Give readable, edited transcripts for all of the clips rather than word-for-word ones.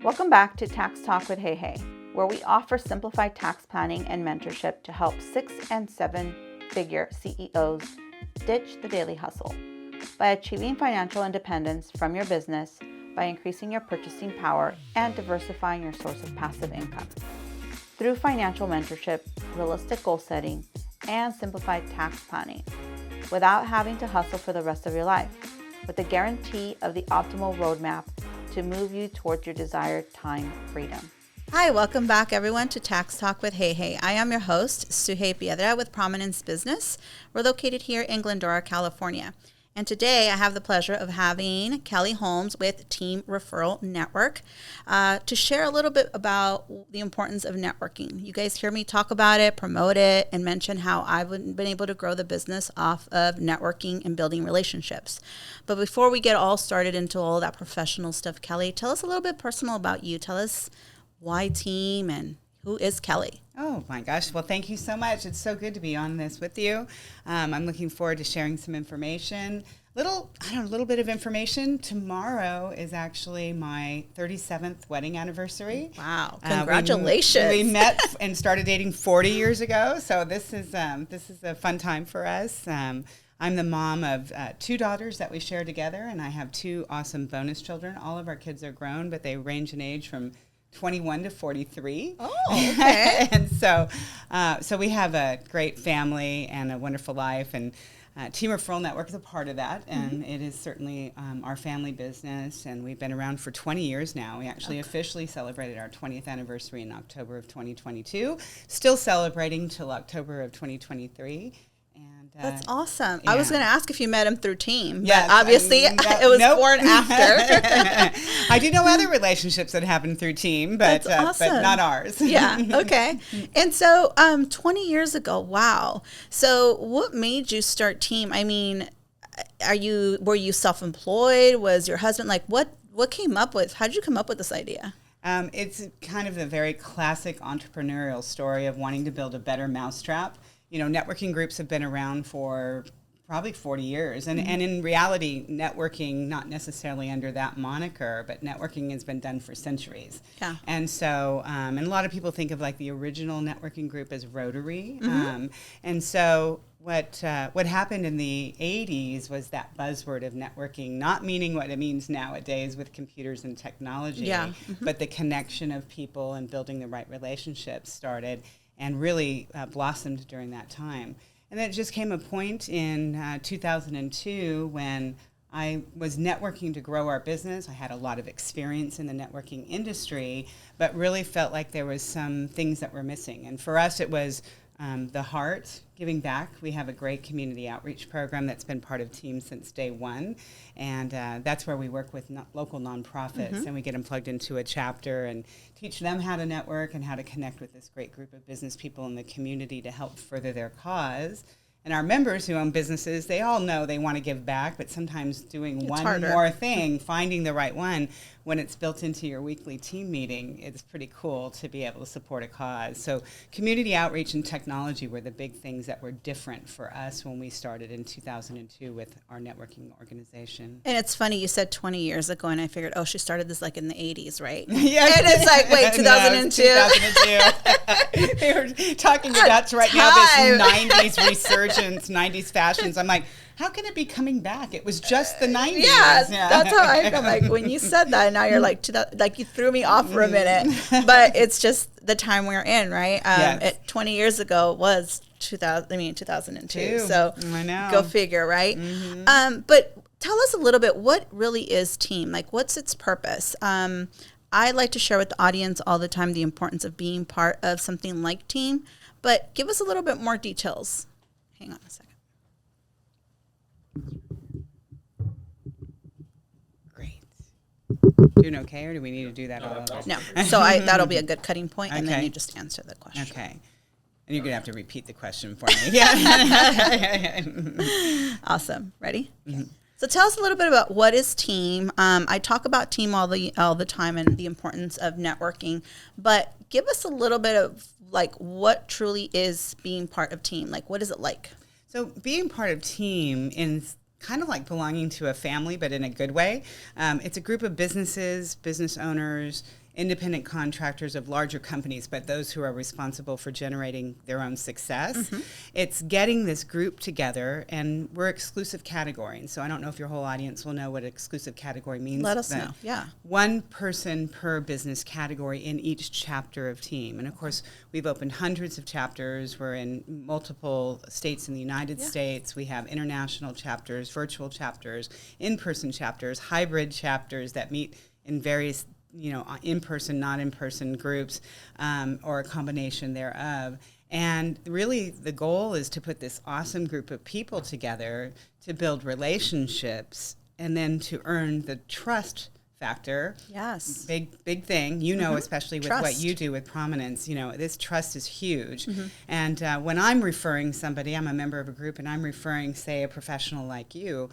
Welcome back to Tax Talk with Hey Hey, where we offer simplified tax planning and mentorship to help 6 and 7-figure CEOs ditch the daily hustle by achieving financial independence from your business by increasing your purchasing power and diversifying your source of passive income. Through financial mentorship, realistic goal setting, and simplified tax planning, without having to hustle for the rest of your life, with the guarantee of the optimal roadmap to move you towards your desired time freedom. Hi, welcome back everyone to Tax Talk with Hey Hey. I am your host, Suhey Piedra with Prominence Business. We're located here in Glendora, California. And today I have the pleasure of having Kelly Holmes with Team Referral Network to share a little bit about the importance of networking. You guys hear me talk about it, promote it, and mention how I've been able to grow the business off of networking and building relationships. But before we get all started into all that professional stuff, Kelly, tell us a little bit personal about you. Tell us why Team and who is Kelly? Oh my gosh. Well, thank you so much. It's so good to be on this with you. I'm looking forward to sharing some information. A little bit of information. Tomorrow is actually my 37th wedding anniversary. Wow. Congratulations. We met and started dating 40 years ago. So this is a fun time for us. I'm the mom of 2 daughters that we share together, and I have 2 awesome bonus children. All of our kids are grown, but they range in age from 21 to 43. Oh, okay. And so we have a great family and a wonderful life, and Team Referral Network is a part of that, and it is certainly our family business, and we've been around for 20 years now. We actually officially celebrated our 20th anniversary in October of 2022, still celebrating till October of 2023. That's awesome. Yeah. I was going to ask if you met him through Team, yes, but obviously it was born after. I do know other relationships that happen through Team, but awesome. but not ours. Yeah. Okay. And so 20 years ago, wow. So what made you start Team? I mean, were you self-employed? Was your husband what came up with? How did you come up with this idea? It's kind of a very classic entrepreneurial story of wanting to build a better mousetrap. You know, networking groups have been around for probably 40 years. And in reality, networking, not necessarily under that moniker, but networking has been done for centuries. Yeah. And so, and a lot of people think of like the original networking group as Rotary. And so what happened in the 80s was that buzzword of networking, not meaning what it means nowadays with computers and technology, but the connection of people and building the right relationships started and really blossomed during that time. And then it just came a point in 2002 when I was networking to grow our business. I had a lot of experience in the networking industry, but really felt like there was some things that were missing. And for us, it was the heart, giving back. We have a great community outreach program that's been part of Team since day one. And that's where we work with local nonprofits, and we get them plugged into a chapter and teach them how to network and how to connect with this great group of business people in the community to help further their cause. And our members who own businesses, they all know they want to give back, but sometimes doing one more thing, finding the right one, when it's built into your weekly team meeting, it's pretty cool to be able to support a cause. So community outreach and technology were the big things that were different for us when we started in 2002 with our networking organization. And it's funny, you said 20 years ago, and I figured, she started this like in the 80s, right? Yeah. And it's like, wait, 2002? No, 2002. They were talking about right now this 90s resurgence, 90s fashions. I'm like, how can it be coming back? It was just the 90s. Yeah, that's how I feel. Like when you said that, now you're like you threw me off for a minute. But it's just the time we're in, right? Yes. 20 years ago was 2002. So I know. Go figure, right? But tell us a little bit, what really is Team? Like, what's its purpose? I like to share with the audience all the time the importance of being part of something like Team. But give us a little bit more details. Hang on a second. Great. Doing okay, or do we need to do that all over? No. So that'll be a good cutting point, and then you just answer the question. Okay. And you're going to have to repeat the question for me. Yeah. Awesome. Ready? Okay. So tell us a little bit about what is Team. I talk about Team all the time and the importance of networking, but give us a little bit of like what truly is being part of Team. Like, what is it like? So being part of Team is kind of like belonging to a family, but in a good way. It's a group of business owners independent contractors of larger companies, but those who are responsible for generating their own success. It's getting this group together, and we're exclusive category. And so I don't know if your whole audience will know what exclusive category means. Let us know. Yeah. One person per business category in each chapter of team. And of course, we've opened hundreds of chapters. We're in multiple states in the United States. We have international chapters, virtual chapters, in-person chapters, hybrid chapters that meet in various in-person, not in-person groups, or a combination thereof. And really the goal is to put this awesome group of people together to build relationships and then to earn the trust factor. Yes. Big thing, especially with Trust. what you do with Prominence, this trust is huge. And when I'm referring somebody, I'm a member of a group and I'm referring, say, a professional like you,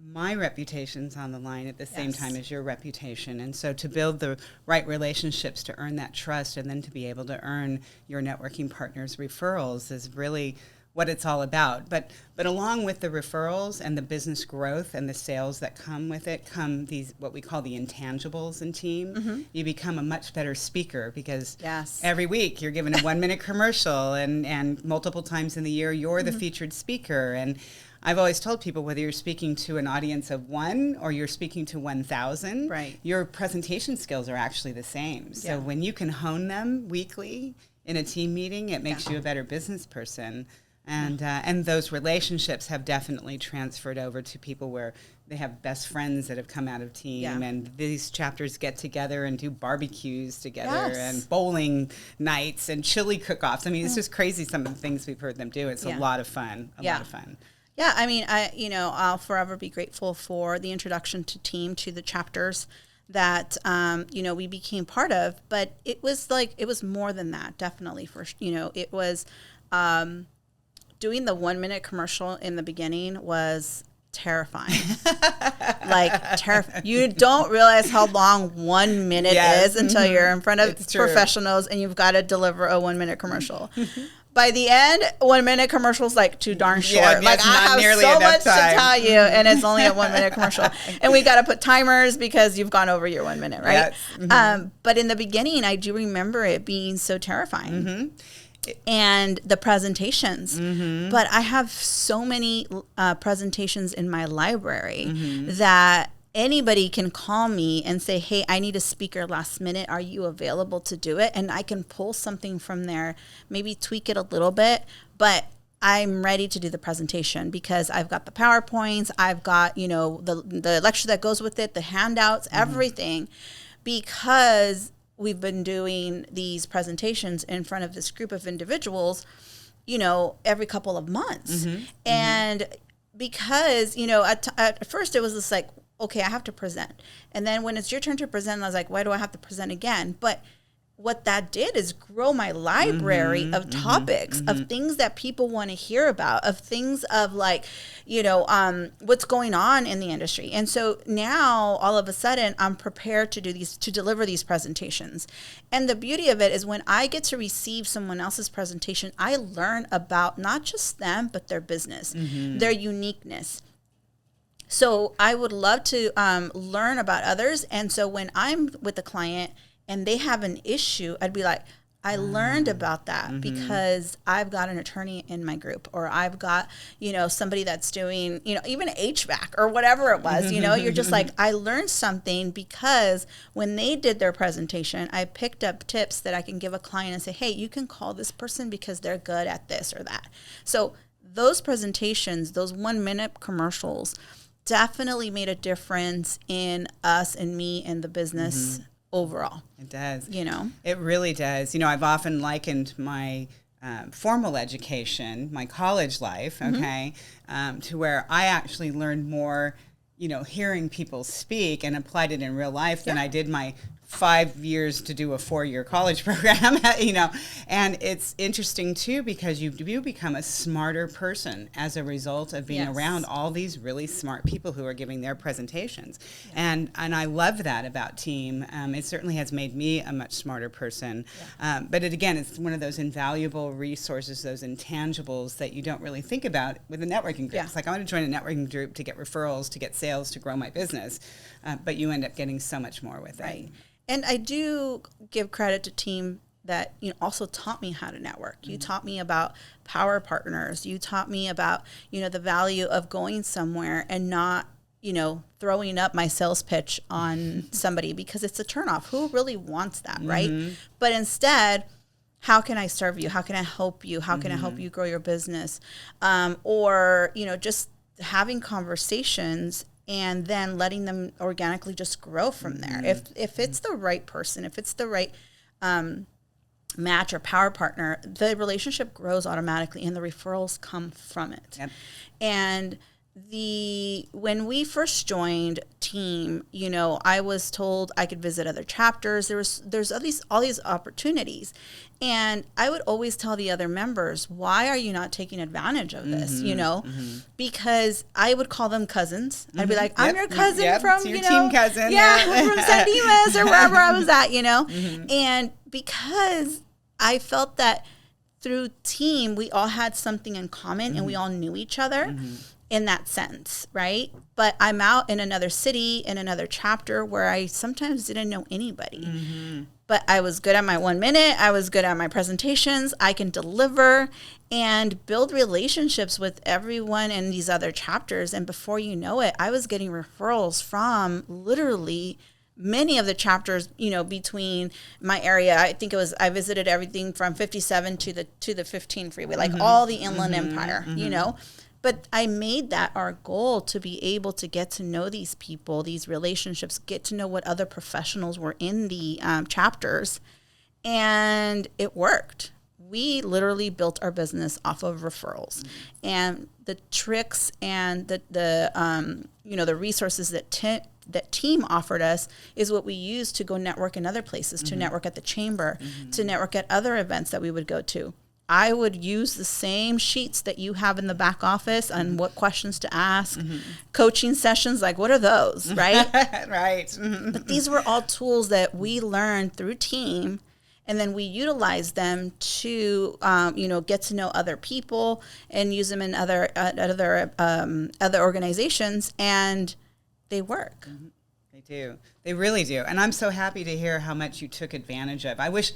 my reputation's on the line at the same time as your reputation. And so to build the right relationships to earn that trust and then to be able to earn your networking partners' referrals is really what it's all about. But along with the referrals and the business growth and the sales that come with it come these, what we call the intangibles in team. You become a much better speaker because every week you're given a 1-minute commercial and multiple times in the year you're the featured speaker. And I've always told people, whether you're speaking to an audience of 1 or you're speaking to 1,000, your presentation skills are actually the same. So when you can hone them weekly in a team meeting, it makes you a better business person. And those relationships have definitely transferred over to people where they have best friends that have come out of team, and these chapters get together and do barbecues together and bowling nights and chili cook-offs. I mean, it's just crazy some of the things we've heard them do. It's a lot of fun, a lot of fun. Yeah, I mean, I'll forever be grateful for the introduction to team, to the chapters that, we became part of. But it was more than that, definitely. It was doing the 1-minute commercial in the beginning was terrifying. Terrifying. You don't realize how long 1 minute is until you're in front of professionals and you've got to deliver a 1-minute commercial. By the end, 1-minute commercial's too darn short. I have so much to tell you, and it's only a 1-minute commercial. And we got to put timers because you've gone over your 1 minute, right? Yes. But in the beginning, I do remember it being so terrifying. And the presentations. But I have so many presentations in my library that anybody can call me and say, hey, I need a speaker last minute. Are you available to do it? And I can pull something from there, maybe tweak it a little bit, but I'm ready to do the presentation because I've got the PowerPoints, I've got, the lecture that goes with it, the handouts, everything, because we've been doing these presentations in front of this group of individuals, every couple of months. And because, at first it was just okay, I have to present. And then when it's your turn to present, I was like, why do I have to present again? But what that did is grow my library of topics, of things that people want to hear about, of things of what's going on in the industry. And so now all of a sudden I'm prepared to deliver these presentations. And the beauty of it is when I get to receive someone else's presentation, I learn about not just them, but their business, their uniqueness. So I would love to learn about others. And so when I'm with a client and they have an issue, I'd be like, I learned about that because I've got an attorney in my group, or I've got, somebody that's doing, even HVAC or whatever it was, you're just I learned something because when they did their presentation, I picked up tips that I can give a client and say, hey, you can call this person because they're good at this or that. So those presentations, those 1-minute commercials, definitely made a difference in us and me and the business overall. It does. It really does. I've often likened my formal education, my college life, to where I actually learned more, hearing people speak and applied it in real life than I did my 5 years to do a 4-year college program, and it's interesting too because you do become a smarter person as a result of being around all these really smart people who are giving their presentations, and I love that about team. It certainly has made me a much smarter person, but it's one of those invaluable resources, those intangibles that you don't really think about with a networking group. It's I want to join a networking group to get referrals, to get sales, to grow my business, but you end up getting so much more with it. And I do give credit to team that, also taught me how to network. You taught me about power partners. You taught me about, the value of going somewhere and not, throwing up my sales pitch on somebody, because it's a turnoff. Who really wants that, right? But instead, how can I serve you? How can I help you? How can I help you grow your business? Or, just having conversations and then letting them organically just grow from there. If it's the right person, if it's the right match or power partner, the relationship grows automatically and the referrals come from it. Yep. And when we first joined team, I was told I could visit other chapters. There's all these opportunities. And I would always tell the other members, why are you not taking advantage of this? Because I would call them cousins. I'd be like, I'm your cousin from, it's your team cousin. Yeah, from San Dimas or wherever I was at, And because I felt that through team, we all had something in common and we all knew each other in that sense, right? But I'm out in another city, in another chapter where I sometimes didn't know anybody. But I was good at my 1 minute. I was good at my presentations. I can deliver and build relationships with everyone in these other chapters. And before you know it, I was getting referrals from literally many of the chapters, between my area. I think I visited everything from 57 to the 15 freeway, like all the Inland Empire, But I made that our goal, to be able to get to know these people, these relationships, get to know what other professionals were in the chapters. And it worked. We literally built our business off of referrals. And the tricks and the resources that team offered us is what we used to go network in other places, to network at the chamber, to network at other events that we would go to. I would use the same sheets that you have in the back office on what questions to ask, coaching sessions, like what are those, right? Right. But these were all tools that we learned through team, and then we utilized them to, get to know other people and use them in other organizations, and they work. They do. They really do. And I'm so happy to hear how much you took advantage of. I wish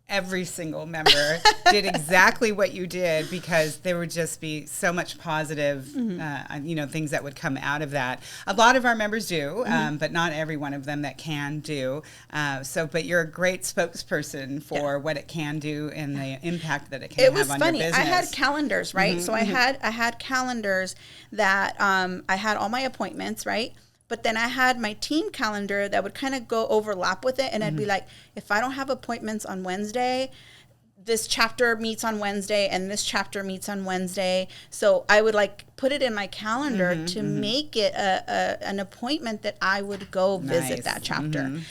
every single member did exactly what you did, because there would just be so much positive, things that would come out of that. A lot of our members do, but not every one of them that can do. But you're a great spokesperson for what it can do and the impact that it can have on your business. It was funny. I had calendars, right? So I had calendars that I had all my appointments, right? But then I had my team calendar that would kind of go overlap with it. And I'd be like, if I don't have appointments on Wednesday, this chapter meets on Wednesday and this chapter meets on Wednesday. So I would put it in my calendar to make it an appointment that I would go visit that chapter,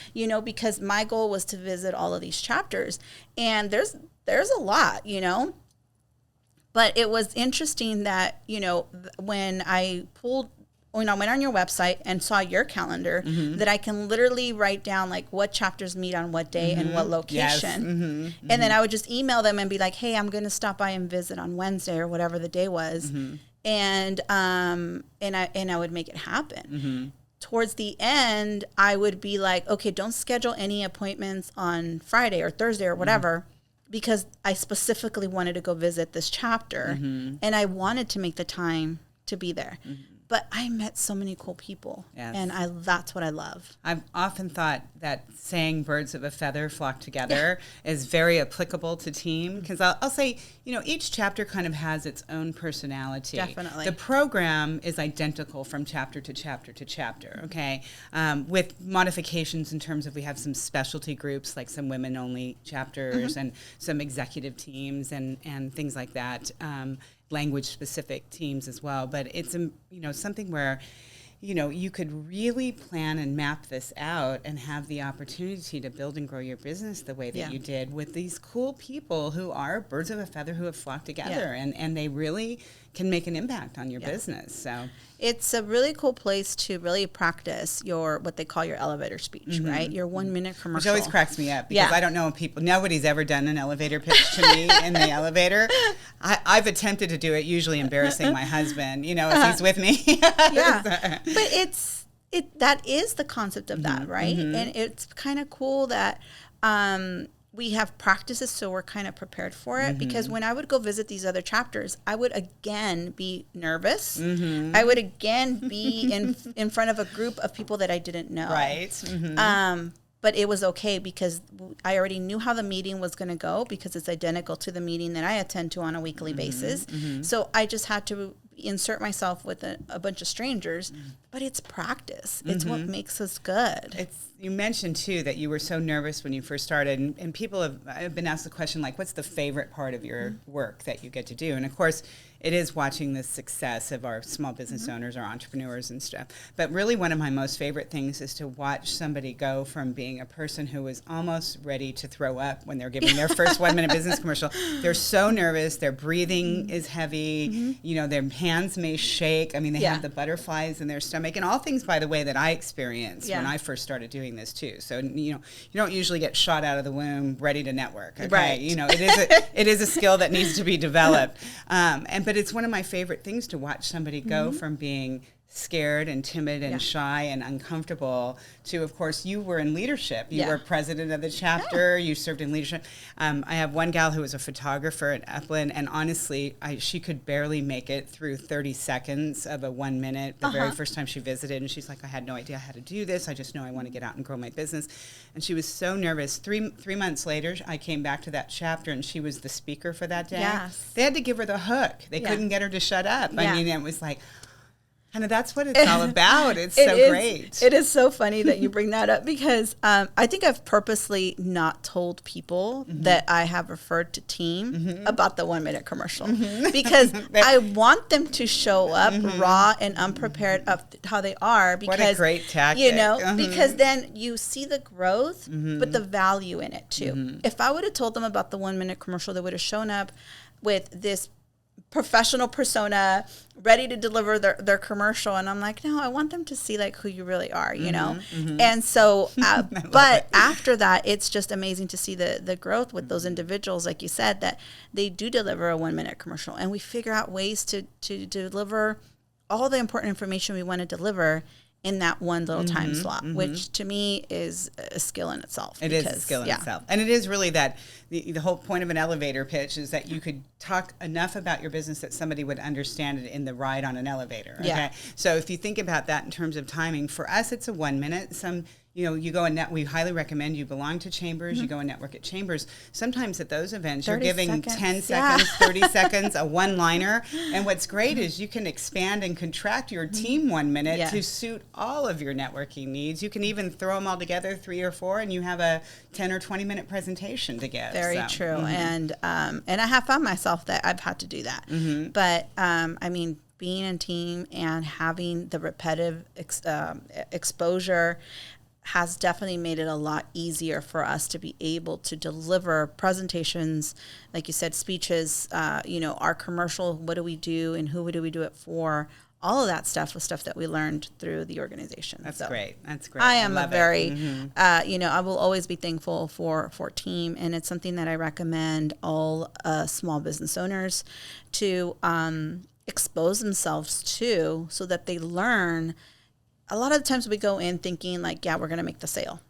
because my goal was to visit all of these chapters. And there's a lot, but it was interesting that, when I went on your website and saw your calendar, that I can literally write down what chapters meet on what day and what location. Yes. And then I would just email them and be like, hey, I'm going to stop by and visit on Wednesday or whatever the day was. And I would make it happen. Towards the end, I would be like, okay, don't schedule any appointments on Friday or Thursday or whatever, because I specifically wanted to go visit this chapter and I wanted to make the time to be there. But I met so many cool people, and that's what I love. I've often thought that saying birds of a feather flock together is very applicable to team, because I'll say, each chapter kind of has its own personality. Definitely. The program is identical from chapter to chapter to chapter, okay, with modifications in terms of we have some specialty groups, like some women-only chapters and some executive teams and things like that. Language-specific teams as well, but it's something where you could really plan and map this out and have the opportunity to build and grow your business the way that you did with these cool people who are birds of a feather who have flocked together, and they really can make an impact on your business. So it's a really cool place to really practice what they call your elevator speech, right? Your 1 minute commercial. Which always cracks me up, because I don't know nobody's ever done an elevator pitch to me in the elevator. I've attempted to do it, usually embarrassing my husband, if he's with me. But that is the concept of that, right? And it's kind of cool that we have practices, so we're kind of prepared for it. Because when I would go visit these other chapters, I would again be nervous. I would again be in front of a group of people that I didn't know. Right. But it was okay because I already knew how the meeting was going to go because it's identical to the meeting that I attend to on a weekly basis. So I just had to insert myself with a bunch of strangers, but it's practice. It's what makes us good. You mentioned too that you were so nervous when you first started, and people have been asked the question like, what's the favorite part of your work that you get to do? And of course, it is watching the success of our small business owners, our entrepreneurs and stuff. But really one of my most favorite things is to watch somebody go from being a person who was almost ready to throw up when they're giving their first 1 minute business commercial. They're so nervous, their breathing is heavy, you know, their hands may shake. I mean, they have the butterflies in their stomach, and all things, by the way, that I experienced when I first started doing this too. So, you know, you don't usually get shot out of the womb ready to network. Okay? Right. You know, it is a skill that needs to be developed. But it's one of my favorite things to watch somebody go from being scared and timid and shy and uncomfortable to, of course, you were in leadership. You were president of the chapter. You served in leadership. I have one gal who was a photographer at Upland, and honestly, she could barely make it through 30 seconds of a 1 minute the very first time she visited. And she's like, I had no idea how to do this. I just know I want to get out and grow my business. And she was so nervous. Three months later, I came back to that chapter, and she was the speaker for that day. Yes. They had to give her the hook. They couldn't get her to shut up. I mean, it was like, and that's what it's all about. It's great. It is so funny that you bring that up because I think I've purposely not told people that I have referred to team about the 1 minute commercial because I want them to show up raw and unprepared of how they are. Because, what a great tactic. You know, because then you see the growth, but the value in it too. If I would have told them about the 1 minute commercial, they would have shown up with this professional persona ready to deliver their commercial, and I'm like, no, I want them to see like who you really are, you know. And so but after that, it's just amazing to see the growth with those individuals, like you said, that they do deliver a 1 minute commercial, and we figure out ways to deliver all the important information we want to deliver in that one little time slot, which to me is a skill in itself. It is a skill in itself. And it is really that the whole point of an elevator pitch is that you could talk enough about your business that somebody would understand it in the ride on an elevator. Okay. Yeah. So if you think about that in terms of timing, for us, it's a 1 minute. You go and we highly recommend you belong to Chambers, you go and network at Chambers. Sometimes at those events, you're giving seconds. 10 seconds, 30 seconds, a one-liner. And what's great is you can expand and contract your team 1 minute to suit all of your networking needs. You can even throw them all together, 3 or 4, and you have a 10 or 20 minute presentation to give. Very true. And I have found myself that I've had to do that. But I mean, being in team and having the repetitive exposure has definitely made it a lot easier for us to be able to deliver presentations, like you said, speeches, our commercial, what do we do and who do we do it for? All of that stuff was stuff that we learned through the organization. That's great. That's great. I am I will always be thankful for team, and it's something that I recommend all small business owners to expose themselves to so that they learn. A lot of the times we go in thinking like, we're going to make the sale.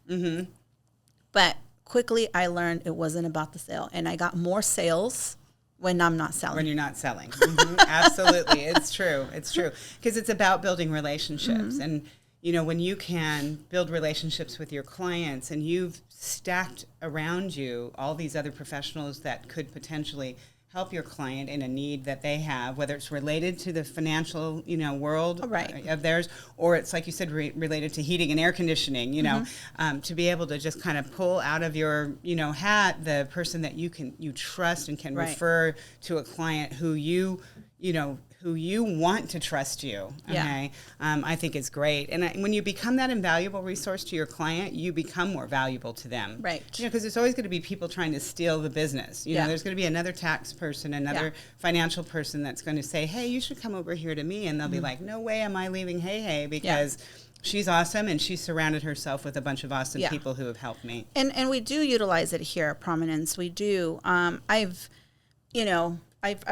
But quickly I learned it wasn't about the sale. And I got more sales when I'm not selling. When you're not selling. Absolutely. It's true. It's true. Because it's about building relationships. And, when you can build relationships with your clients and you've stacked around you all these other professionals that could potentially help your client in a need that they have, whether it's related to the financial, world of theirs, or it's like you said, related to heating and air conditioning, to be able to just kind of pull out of your, hat the person that you trust and can refer to a client who you want to trust you. Okay. I think it's great. And when you become that invaluable resource to your client, you become more valuable to them. Right. Because there's always going to be people trying to steal the business. There's going to be another tax person, another financial person that's going to say, hey, you should come over here to me. And they'll be like, no way am I leaving Hey because she's awesome and she's surrounded herself with a bunch of awesome people who have helped me. And we do utilize it here at Prominence. We do. I've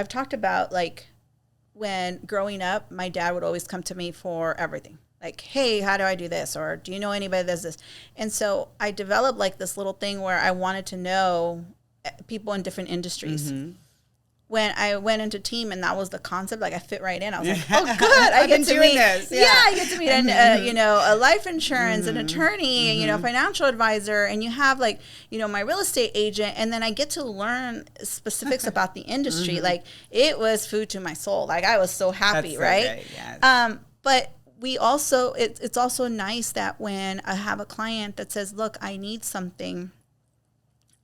talked about like, when growing up, my dad would always come to me for everything. like, hey, how do I do this? Or do you know anybody that does this? And so I developed like this little thing where I wanted to know people in different industries. When I went into team and that was the concept, like I fit right in. I was like, oh, good. I get to meet this. Yeah, I get to meet a life insurance, an attorney, financial advisor, and you have like, my real estate agent, and then I get to learn specifics about the industry. Like it was food to my soul. Like I was so happy, That's so right? great, yes. But we also, it's also nice that when I have a client that says, look, I need something,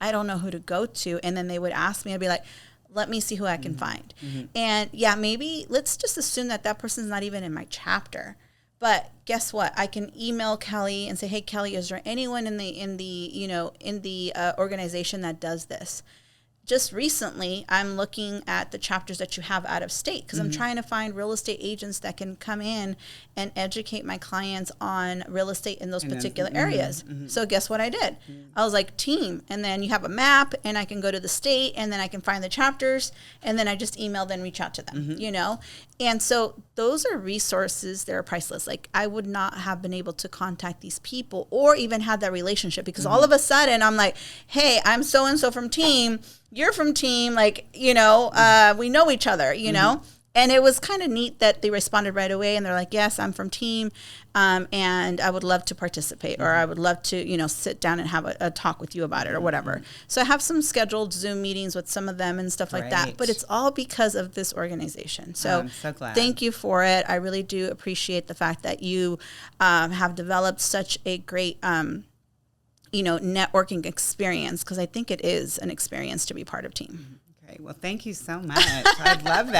I don't know who to go to. And then they would ask me, I'd be like, let me see who I can find. And yeah, maybe let's just assume that that person's not even in my chapter. But guess what? I can email Kelly and say, hey, Kelly, is there anyone in the organization that does this? Just recently, I'm looking at the chapters that you have out of state because I'm trying to find real estate agents that can come in and educate my clients on real estate in those particular areas. So guess what I did? I was like, team. And then you have a map and I can go to the state and then I can find the chapters and then I just email them, reach out to them, And so those are resources that are priceless. Like I would not have been able to contact these people or even have that relationship because all of a sudden I'm like, hey, I'm so-and-so from team. You're from team, like, we know each other, And it was kind of neat that they responded right away and they're like, yes, I'm from team. And I would love to participate or I would love to, sit down and have a talk with you about it or whatever. So I have some scheduled Zoom meetings with some of them and stuff like that. But it's all because of this organization. So, I'm so glad. Thank you for it. I really do appreciate the fact that you have developed such a great networking experience because I think it is an experience to be part of team. Okay, well, thank you so much. I love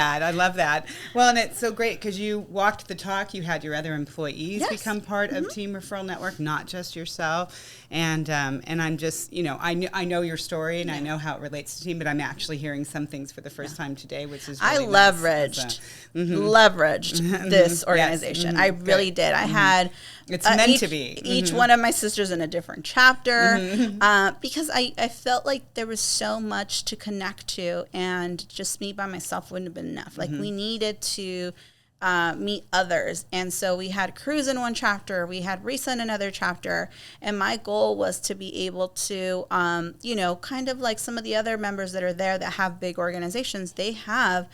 that. Well, and it's so great because you walked the talk. You had your other employees become part of Team Referral Network, not just yourself. And I'm just, I know your story and I know how it relates to team, but I'm actually hearing some things for the first time today, which is really nice. Leveraged this organization. I really did. I had it's meant to be. Each one of my sisters in a different chapter because I felt like there was so much to connect to and just me by myself wouldn't have been enough. Like we needed to meet others. And so we had Cruz in one chapter, we had Risa in another chapter. And my goal was to be able to, kind of like some of the other members that are there that have big organizations, they have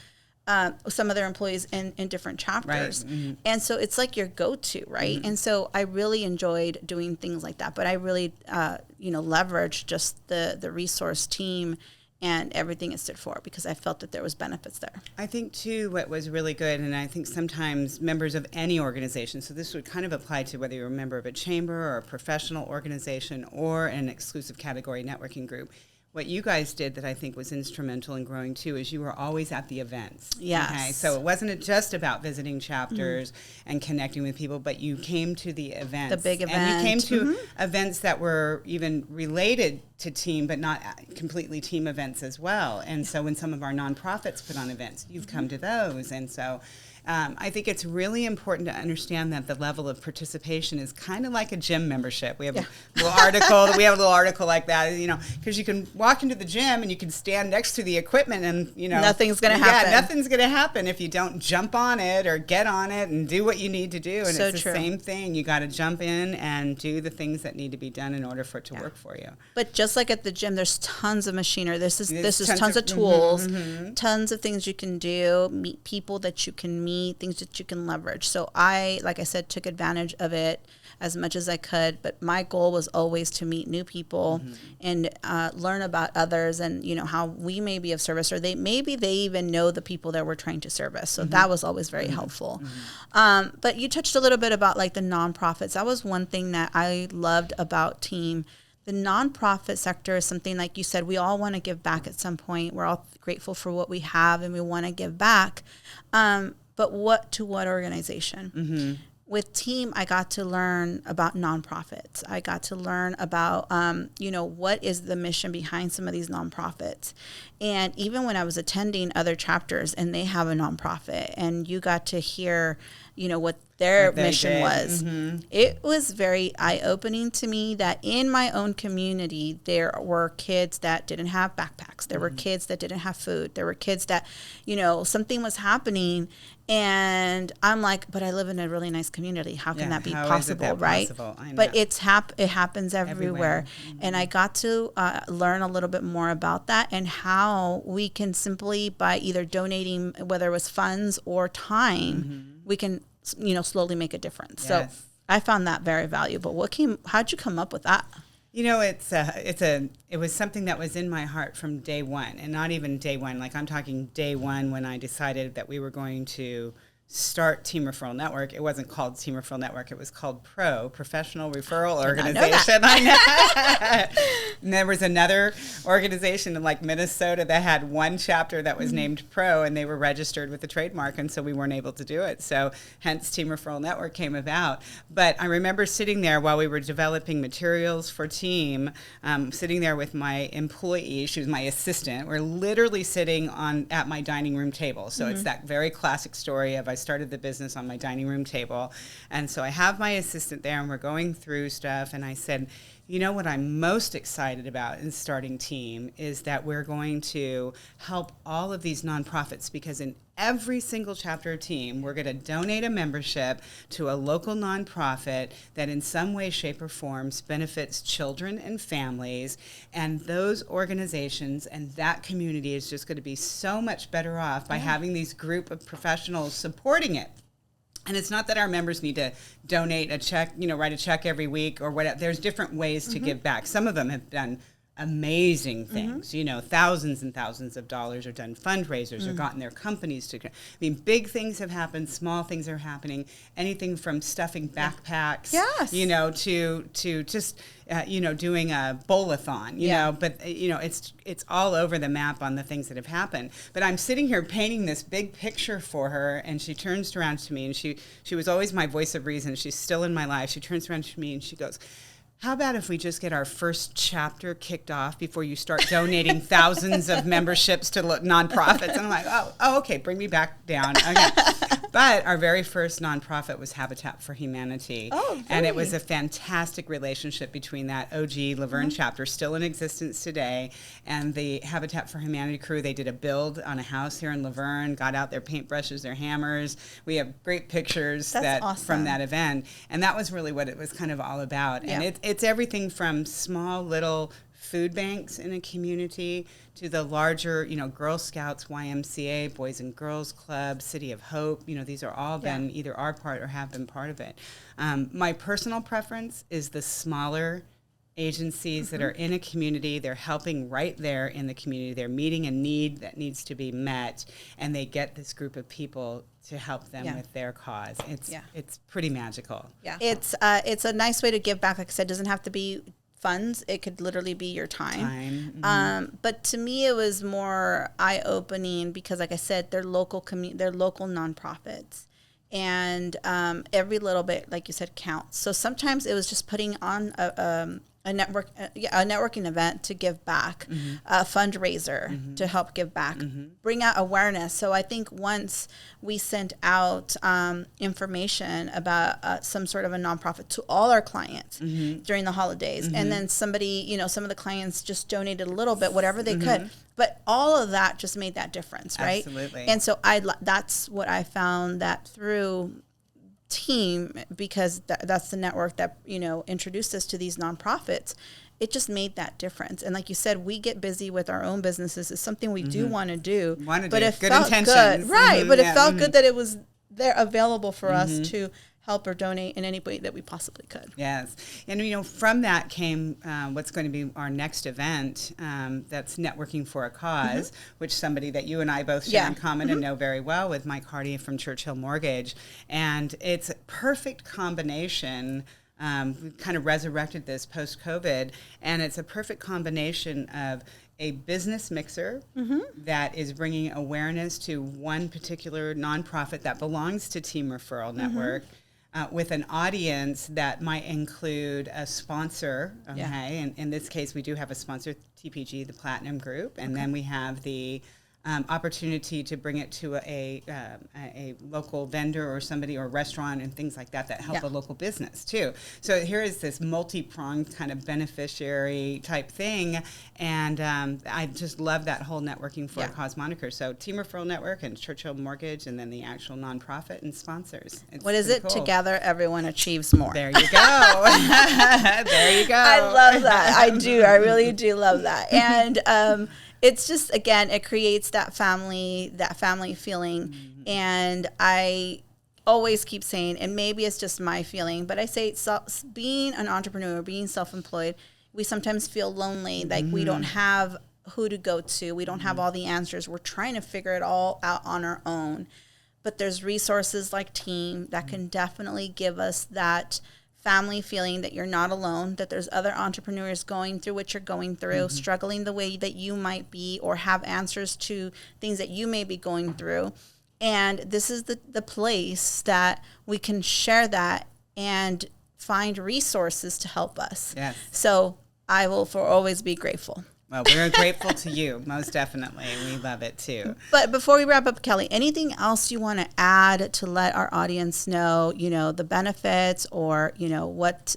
some of their employees in different chapters. Right. And so it's like your go-to, right? And so I really enjoyed doing things like that. But I really, leveraged just the resource team and everything it stood for because I felt that there was benefits there. I think, too, what was really good, and I think sometimes members of any organization, so this would kind of apply to whether you're a member of a chamber or a professional organization or an exclusive category networking group, what you guys did that I think was instrumental in growing, too, is you were always at the events. Yes. Okay? So it wasn't just about visiting chapters and connecting with people, but you came to the events. The big events. And you came to events that were even related to team, but not completely team events as well. And so when some of our nonprofits put on events, you've come to those. And so I think it's really important to understand that the level of participation is kind of like a gym membership. We have a little article like that, because you can walk into the gym and you can stand next to the equipment and, nothing's going to happen. Yeah, nothing's going to happen if you don't jump on it or get on it and do what you need to do. And so it's the same thing. You got to jump in and do the things that need to be done in order for it to work for you. But just like at the gym, there's tons of machinery. This is tons of tools, tons of things you can do, meet people that you can meet, things that you can leverage. So I, like I said, took advantage of it as much as I could, but my goal was always to meet new people and learn about others and, how we may be of service or they even know the people that we're trying to service. So that was always very helpful. But you touched a little bit about like the nonprofits. That was one thing that I loved about Team. The nonprofit sector is something, like you said, we all want to give back at some point. We're all grateful for what we have and we want to give back. But what organization? With Team, I got to learn about nonprofits. I got to learn about, what is the mission behind some of these nonprofits. And even when I was attending other chapters and they have a nonprofit and you got to hear, what their they mission did. was. It was very eye-opening to me that in my own community, there were kids that didn't have backpacks. There were kids that didn't have food. There were kids that, something was happening. And I'm like, but I live in a really nice community. How can that be possible, right? Possible? I know. But it happens everywhere. And I got to learn a little bit more about that and how we can simply, by either donating, whether it was funds or time, we can slowly make a difference. Yes. So I found that very valuable. How'd you come up with that? It was something that was in my heart from day one, and not even day one. Like, I'm talking day one when I decided that we were going to start Team Referral Network. It wasn't called Team Referral Network. It was called Professional Referral Organization. I know. And there was another organization in Minnesota that had one chapter that was named Pro, and they were registered with the trademark, and so we weren't able to do it. So hence Team Referral Network came about. But I remember sitting there while we were developing materials for Team, sitting there with my employee. She was my assistant. We're literally sitting at my dining room table. So it's that very classic story of I started the business on my dining room table. And so I have my assistant there, and we're going through stuff, and I said, what I'm most excited about in starting Team is that we're going to help all of these nonprofits, because in every single chapter of Team, we're going to donate a membership to a local nonprofit that in some way, shape, or form benefits children and families. And those organizations and that community is just going to be so much better off by having these group of professionals supporting it. And it's not that our members need to donate a check, write a check every week or whatever. There's different ways to give back. Some of them have done amazing things, thousands and thousands of dollars, or done fundraisers or gotten their companies to. Big things have happened, small things are happening, anything from stuffing backpacks, to just, doing a bowl-a-thon, but, it's all over the map on the things that have happened. But I'm sitting here painting this big picture for her, and she turns around to me, and she was always my voice of reason. She's still in my life. She turns around to me and she goes, how about if we just get our first chapter kicked off before you start donating thousands of memberships to nonprofits? And I'm like, oh, okay, bring me back down. Okay. But our very first nonprofit was Habitat for Humanity. Oh, really? And it was a fantastic relationship between that OG Laverne chapter, still in existence today, and the Habitat for Humanity crew. They did a build on a house here in Laverne, got out their paintbrushes, their hammers. We have great pictures from that event. And that was really what it was kind of all about. Yeah. And it's everything from small little food banks in a community to the larger, Girl Scouts, YMCA, Boys and Girls Club, City of Hope. These are all been either our part or have been part of it. My personal preference is the smaller agencies that are in a community. They're helping right there in the community. They're meeting a need that needs to be met, and they get this group of people to help them with their cause. It's pretty magical. Yeah, it's a nice way to give back. Like I said, it doesn't have to be funds. It could literally be your time. But to me, it was more eye-opening because, like I said, they're local nonprofits. And every little bit, like you said, counts. So sometimes it was just putting on a networking event to give back, a fundraiser to help give back, bring out awareness. So I think once we sent out information about some sort of a nonprofit to all our clients during the holidays, and then somebody, some of the clients just donated a little bit, whatever they could. But all of that just made that difference, right? Absolutely. And so that's what I found, that through Team, because that's the network that introduced us to these nonprofits, it just made that difference. And like you said, we get busy with our own businesses. It's something we do want to do, but it good felt intentions. Good, right? But it felt good that it was there available for us to help or donate in any way that we possibly could. Yes. And, from that came what's going to be our next event, that's Networking for a Cause, which somebody that you and I both share in common and know very well, with Mike Hardy from Churchill Mortgage. And it's a perfect combination. We kind of resurrected this post-COVID, and it's a perfect combination of a business mixer that is bringing awareness to one particular nonprofit that belongs to Team Referral Network, with an audience that might include a sponsor, and in this case we do have a sponsor, TPG, the Platinum Group, and then we have the opportunity to bring it to a local vendor or somebody or restaurant and things like that help a local business too. So here is this multi-pronged kind of beneficiary type thing, and I just love that whole networking for a cause moniker. So Team Referral Network and Churchill Mortgage, and then the actual nonprofit and sponsors. What is it? Cool. Together, everyone achieves more. There you go. There you go. I love that. I do. I really do love that. And it's just, again, it creates that family feeling. Mm-hmm. And I always keep saying, and maybe it's just my feeling, but I say being an entrepreneur, being self-employed, we sometimes feel lonely, like we don't have who to go to. We don't have all the answers. We're trying to figure it all out on our own. But there's resources like Team that can definitely give us that family feeling that you're not alone, that there's other entrepreneurs going through what you're going through, struggling the way that you might be, or have answers to things that you may be going through. And this is the place that we can share that and find resources to help us. Yes. So I will always be grateful. Well, we're grateful to you, most definitely. We love it too. But before we wrap up, Kelly, anything else you want to add to let our audience know, the benefits or, what,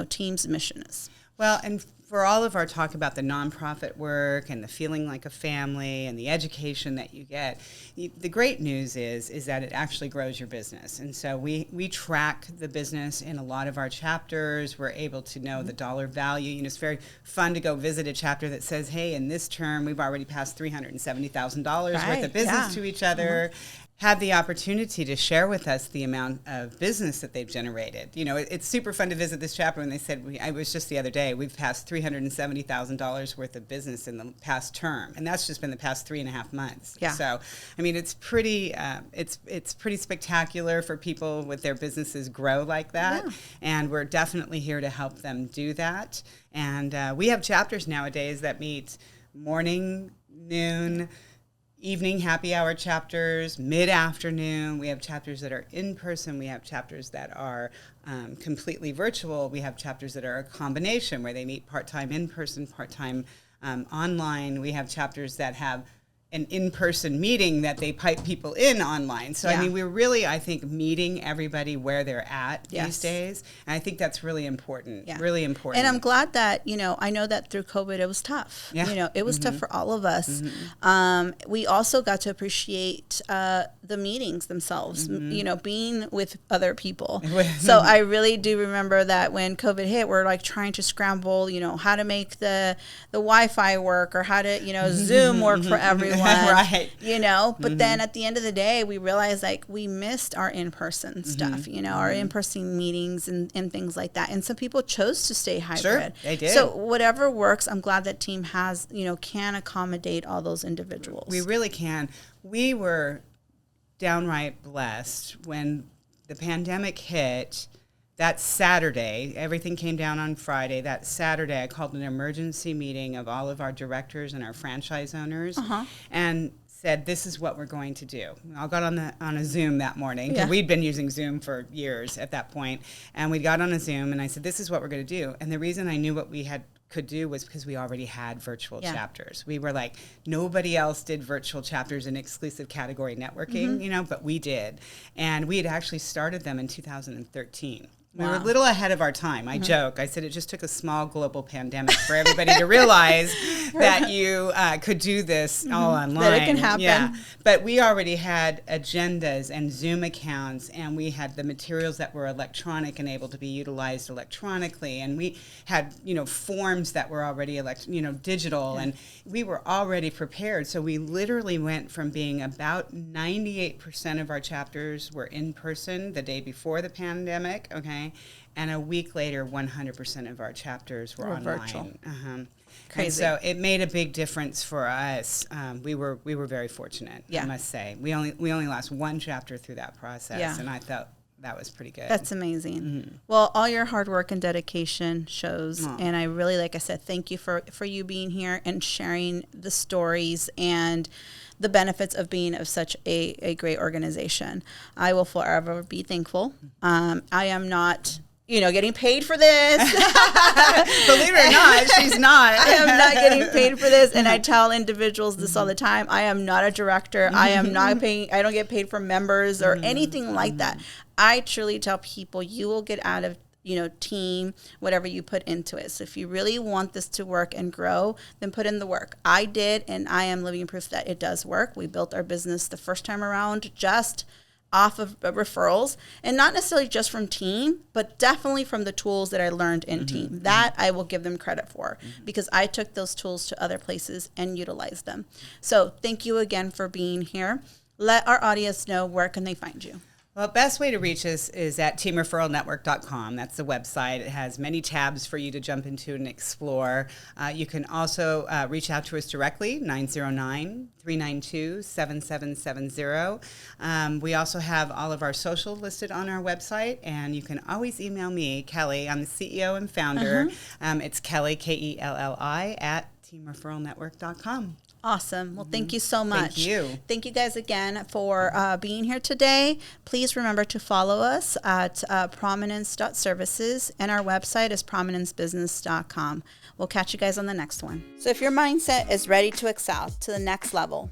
Team's mission is? Well, and for all of our talk about the nonprofit work and the feeling like a family and the education that you get, the great news is that it actually grows your business. And so we track the business in a lot of our chapters. We're able to know the dollar value. It's very fun to go visit a chapter that says, hey, in this term, we've already passed $370,000 worth of business to each other. Have the opportunity to share with us the amount of business that they've generated. It's super fun to visit this chapter when they said, I was just the other day, we've passed $370,000 worth of business in the past term. And that's just been the past 3.5 months. Yeah. So, it's pretty spectacular for people with their businesses grow like that. Yeah. And we're definitely here to help them do that. And we have chapters nowadays that meet morning, noon, evening happy hour chapters, mid-afternoon. We have chapters that are in person. We have chapters that are completely virtual. We have chapters that are a combination where they meet part-time in person, part-time online. We have chapters that have an in-person meeting that they pipe people in online. So, we're really, I think, meeting everybody where they're at these days. And I think that's really important, really important. And I'm glad that, I know that through COVID, it was tough. Yeah. It was tough for all of us. We also got to appreciate the meetings themselves, being with other people. So I really do remember that when COVID hit, we're like trying to scramble, how to make the Wi-Fi work or how to, Zoom work for everyone. Right. But then at the end of the day, we realized we missed our in-person stuff, our in-person meetings and things like that. And some people chose to stay hybrid. Sure, they did. So whatever works, I'm glad that Team has, can accommodate all those individuals. We really can. We were downright blessed when the pandemic hit. That Saturday, everything came down on Friday. That Saturday, I called an emergency meeting of all of our directors and our franchise owners and said, this is what we're going to do. We all got on a Zoom that morning. Yeah. We'd been using Zoom for years at that point. And we got on a Zoom, and I said, this is what we're going to do. And the reason I knew what we could do was because we already had virtual chapters. We were like, nobody else did virtual chapters in exclusive category networking, but we did. And we had actually started them in 2013. We were a little ahead of our time. I joke. I said it just took a small global pandemic for everybody to realize that you could do this all online. That it can happen. Yeah. But we already had agendas and Zoom accounts, and we had the materials that were electronic and able to be utilized electronically. And we had, forms that were already digital, and we were already prepared. So we literally went from being about 98% of our chapters were in person the day before the pandemic, okay? And a week later, 100% of our chapters were online. Virtual. Crazy. And so it made a big difference for us. We were very fortunate, I must say. We only lost one chapter through that process, and I thought that was pretty good. That's amazing. Well, all your hard work and dedication shows, and I really, like I said, thank you for you being here and sharing the stories and the benefits of being of such a great organization. I will forever be thankful. I am not getting paid for this. Believe it or not, she's not. I am not getting paid for this. And I tell individuals this all the time. I am not a director. I am not paying. I don't get paid for members or anything like that. I truly tell people you will get out of team, whatever you put into it. So if you really want this to work and grow, then put in the work. I did, and I am living proof that it does work. We built our business the first time around just off of referrals, and not necessarily just from team, but definitely from the tools that I learned in team. That I will give them credit for, because I took those tools to other places and utilized them. So thank you again for being here. Let our audience know, where can they find you? Well, best way to reach us is at teamreferralnetwork.com. That's the website. It has many tabs for you to jump into and explore. You can also reach out to us directly, 909-392-7770. We also have all of our social listed on our website, and you can always email me, Kelly. I'm the CEO and founder. It's Kelly, Kelli, at teamreferralnetwork.com. Awesome. Well, thank you so much. Thank you. Thank you guys again for being here today. Please remember to follow us at prominence.services, and our website is prominencebusiness.com. We'll catch you guys on the next one. So if your mindset is ready to excel to the next level,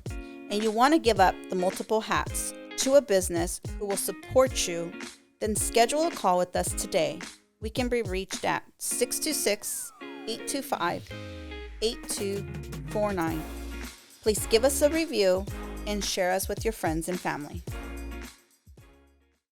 and you want to give up the multiple hats to a business who will support you, then schedule a call with us today. We can be reached at 626-825-8249. Please give us a review and share us with your friends and family.